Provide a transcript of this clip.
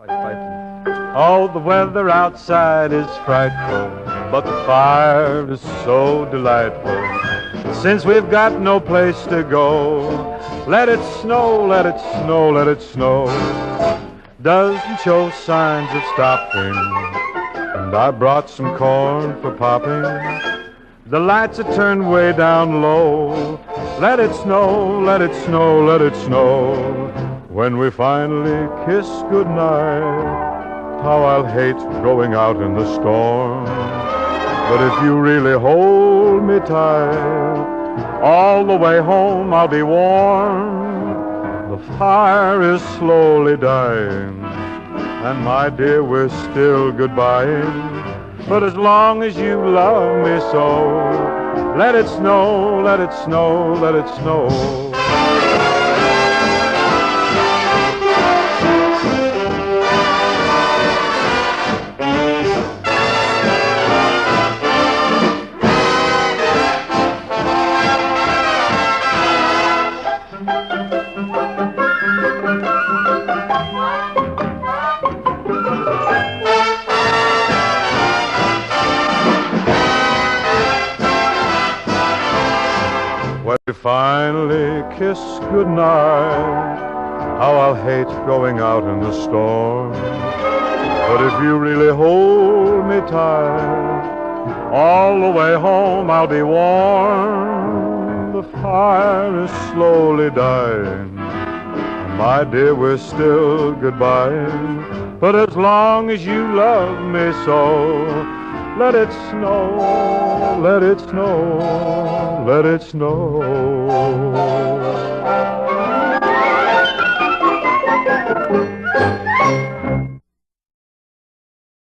Oh, the weather outside is frightful, but the fire is so delightful. Since we've got no place to go, let it snow, let it snow, let it snow. Doesn't show signs of stopping, and I brought some corn for popping. The lights are turned way down low. Let it snow, let it snow, let it snow. When we finally kiss goodnight, how I'll hate going out in the storm. But if you really hold me tight, all the way home I'll be warm. The fire is slowly dying, and my dear, we're still goodbying. But as long as you love me so, let it snow, let it snow, let it snow. When we finally kiss goodnight, how I'll hate going out in the storm. But if you really hold me tight, all the way home I'll be warm. The fire is slowly dying, and my dear, we're still goodbying. But as long as you love me so, let it snow, let it snow, let it snow.